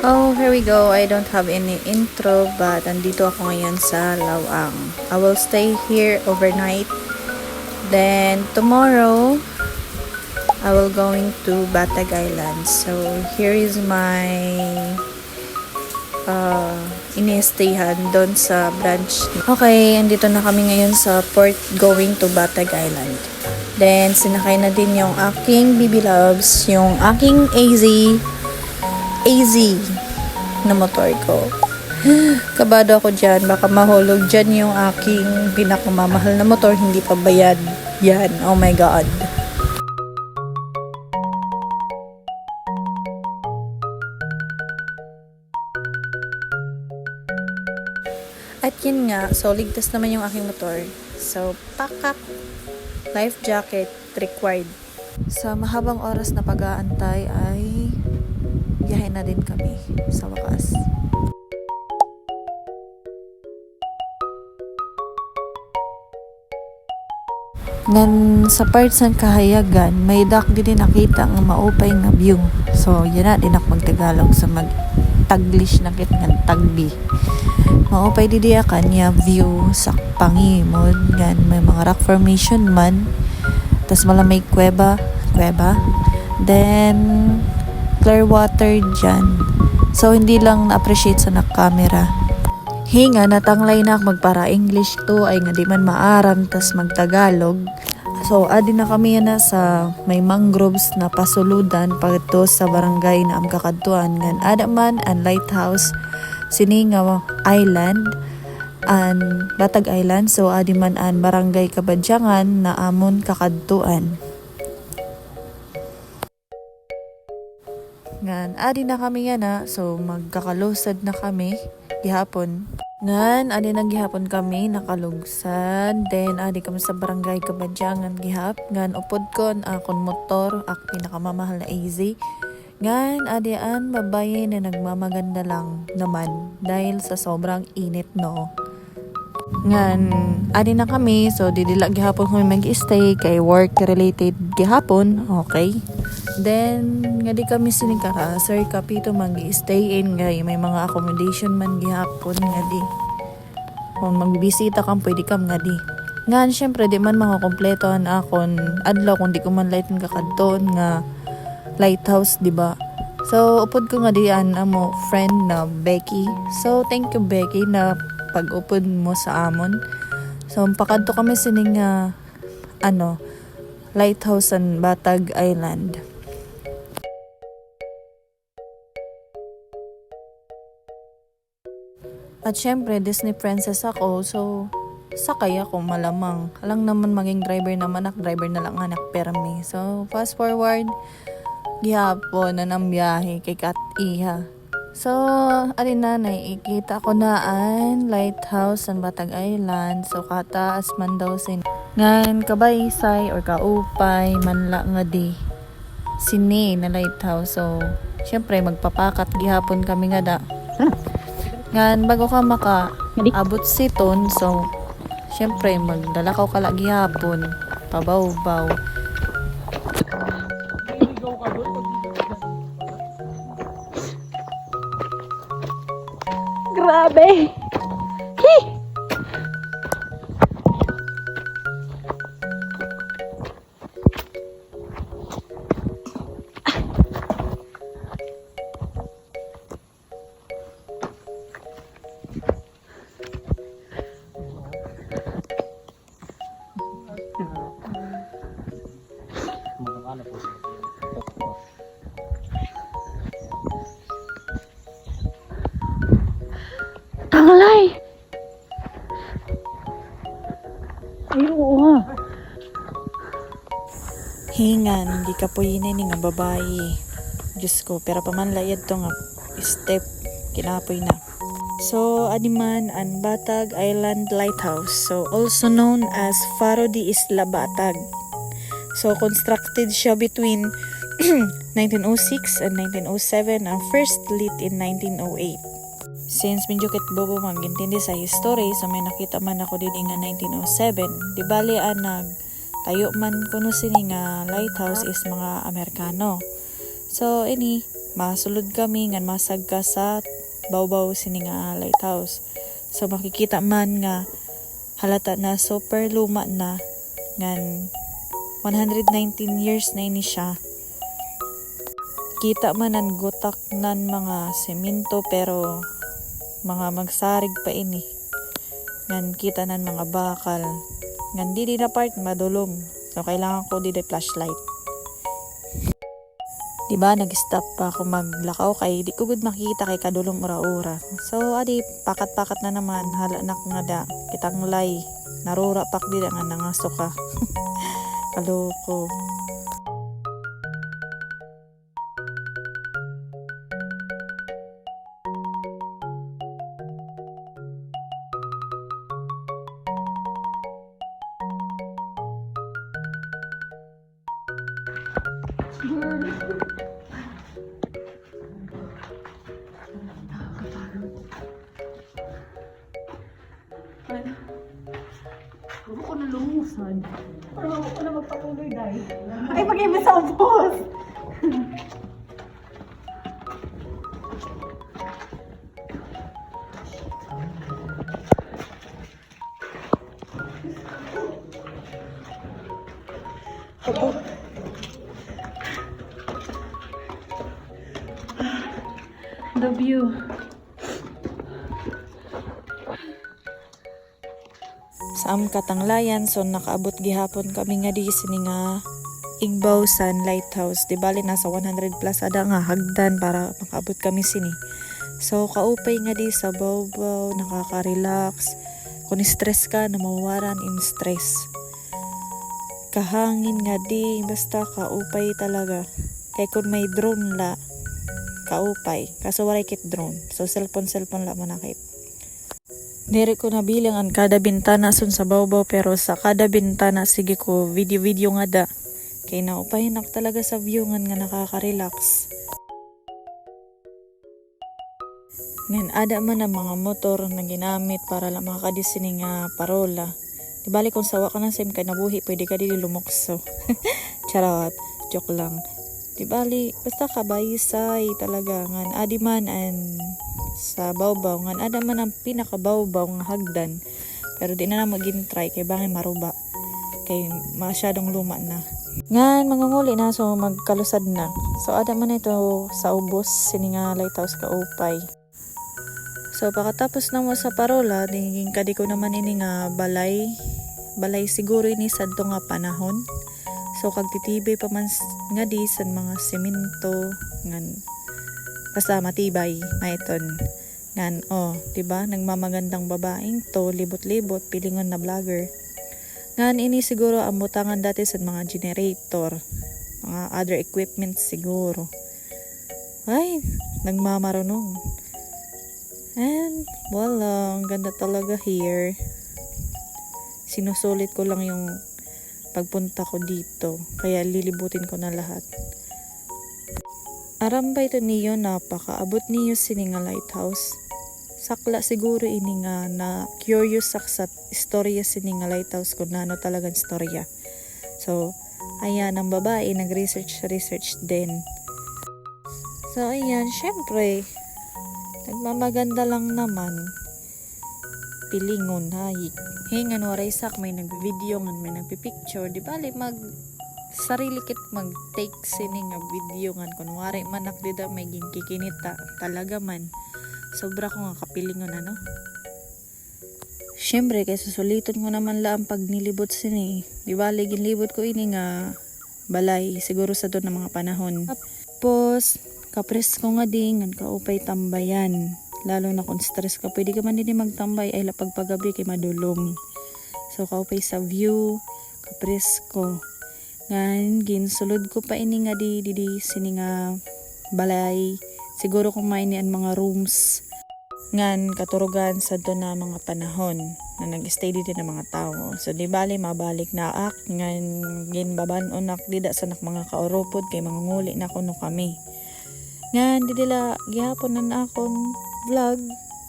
Oh, here we go. I don't have any intro, but andito ako ngayon sa Lawang. I will stay here overnight. Then tomorrow, I will going to Batag Island. So here is my iniestayhan doon sa branch. Okay, andito na kami ngayon sa port going to Batag Island. Then sinakay na din yung aking BB Loves, yung aking AZ na motor ko. Kabado ako dyan. Baka mahulog dyan yung aking pinakamamahal na motor. Hindi pa bayad. Yan. Oh my God. At yun nga. So, ligtas naman yung aking motor. So, pack up. Life jacket required. Sa mahabang oras na pag-aantay ay biyahe na din kami sa wakas. Ngan sa parts ng kahayagan, may dak din nakita nga maupay nga view. So, yan na din ako magtagalog sa mag-taglish na kit nga tagbi. Maupay di diya kanya view sa pangimod. Ngan may mga rock formation man. Tas malamay kuweba. Then, clear water dyan. So, hindi lang na-appreciate sa camera. Hinga, natanglay na magpara English to ay nga di man maaram tas magtagalog. So, adi na kami na sa may mangroves na pasuludan pagto sa barangay na amkakadtuan ngan ada man ang lighthouse sininga island and Batag Island. So, adi man ang barangay Kabadyangan na amon kakadtuan. Ngan, adi na kami nga na. So, magkakalusad na kami gihapon. Ngan, adi na gihapon kami nakalugsad. Then, adi kami sa barangay Kabadyangan gihap. Ngan, upod ko ang akong motor, ak pinakamamahal na AZ. Ngan, adi an babae na nagmamaganda lang naman dahil sa sobrang init, no? Ngan, adi na kami. So, didila gihapon kami mag-stay kay work related gihapon. Okay. Then, nga di kami sinikara, Sir Kapito mag-stay in ngay. May mga accommodation man gihapon nga di. Kung magbisita kang pwede kam nga di. Nga, syempre di man makakompleto ang akon adlaw kung di ko man light ng kakadton nga lighthouse, di ba? So, upod ko nga di an amo friend na Becky. So, thank you Becky na pag-upod mo sa amon. So, pakadto kami sining lighthouse an Batag Island. At syempre, Disney princess ako, so sakay ako malamang. Alang naman maging driver naman driver na lang anak permi. So, fast forward, gihapon na ng biyahe kay Kat Iha. So, alin na, ikita ko na ang lighthouse ng Batag Island. So, kataas man daw sin. Ngan, kabaysay or kaupay, manla nga di. Sini na lighthouse. So, syempre, magpapakat gihapon kami nga da. Ngan, bago ka maka-abot siton, so, syempre, magdalakaw ka lagi hapon, pabaw-baw. Grabe! Hi! Tanglay! Ay, oo nga. Hingan, di ka po yun nga babae. Diyos ko, pero pamanlayad to nga step, kinapoy na. So, adiman ang Batag Island Lighthouse. So, also known as Faro de Isla Batag. So, constructed siya between 1906 and 1907 and first lit in 1908. Since medyo kitbobo magintindi sa history, so may nakita man ako din nga 1907. Di bali nag tayo man kuno sini nga lighthouse is mga Amerikano. So, masulod kami ngan masagka sa bawbaw sini nga lighthouse. So makikita man nga halata na super luma na ngan 119 years na ini siya. Kita man ang gutak nan mga semento pero mga magsarig pa ini. Ngan kita nan mga bakal. Ngan di na part madulom. So kailangan ko di flashlight. Diba nag-stop pa ako maglakaw kay di ko gud makita kay kadulom ura-ura. So adi pakat-pakat na naman halanak nga da kitang lay. Narura pak di nga nangasuka. Kaloko. Huwag ko na lumusan. Pero huwag ko na magpatuloy dahil. Ay, pag-iba sa ubos! The view. Sa katanglayan so nakaabot gihapon kami nga di sini nga Igbawsan Lighthouse. Di bali nasa 100 plus ada nga hagdan para makaabot kami sini. So kaupay nga di sa bawbaw, nakaka-relax. Kung stress ka, namawaran in stress. Kahangin nga di, basta kaupay talaga. Kay kung may drone la, kaupay. Kaso waray kit drone. So cellphone la manakit. Diri ko nabilang ang kada bintana sun sa bawbaw pero sa kada bintana sige ko video nga da. Kay naupahinak talaga sa view nga nakaka-relax. Ngayon ada man ang mga motor na ginamit para lang makakadisini nga parola. Di bali kung sawa ka ng sim kay nabuhi pwede ka dili lumukso. Charot, joke lang. Di bali basta kabaysay talaga ngan adi man an sa bawbaw ngan ada man ang pinakabawbaw nga hagdan pero di na magin try kay bangay maruba kay masyadong luma na ngan mangunguli na so magkalusad na so ada man ito sa ubos sini nga lighthouse kaupay. So pagkatapos na mo sa parola dingin kadi ko naman ini nga balay siguro ini sadto nga panahon. So kag titibay pa man nga di sa mga semento ngan basta matibay maiton ngan diba nagmamagandang babaeng to libot-libot pilingon na vlogger ngan ini siguro ang butangan dati sa mga generator mga other equipment siguro ay nagmamarunong and wala ang ganda talaga here. Sinusulit ko lang yung pagpunta ko dito kaya lilibutin ko na lahat. Arambay to niyo napakaabot niyo sini nga lighthouse. Sakla siguro ini nga na curious sa istorya sini nga lighthouse kung nano talagang istorya. So ayan ang babae nag-research din. So ayan syempre nagmamaganda lang naman pilingon hayik. Hingan waray sak may nagvideo ngan may nagpipicture di bali mag sarili kit mag-take sini nga video ngan kunwari manak dida may ginkikinita talaga man sobra ko nga kapilingon ano. Syempre kay susuliton ko naman la ang pagnilibot sini di bali ginlibot ko ini nga balay siguro sa doon ng mga panahon. Tapos kapres ko nga di ngan kaupay tambayan lalo na kung stress ka pwede ka man din magtambay ay lapag paggabi kay madulom. So kaupay sa view kapres ko ngan ginsulod ko pa ini nga di sini nga balay siguro kung maini ang mga rooms ngan katurugan sa doon na mga panahon na nag-stay dito ng mga tao. So di bali mabalik na ak ngan ginbabanon nak dida sa nak mga kauropod kay mga nguli na kuno kami. Ngan di dila gihapon na akong vlog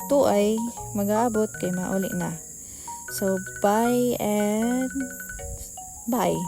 to ay mag-aabot kay mauli na. So bye and bye.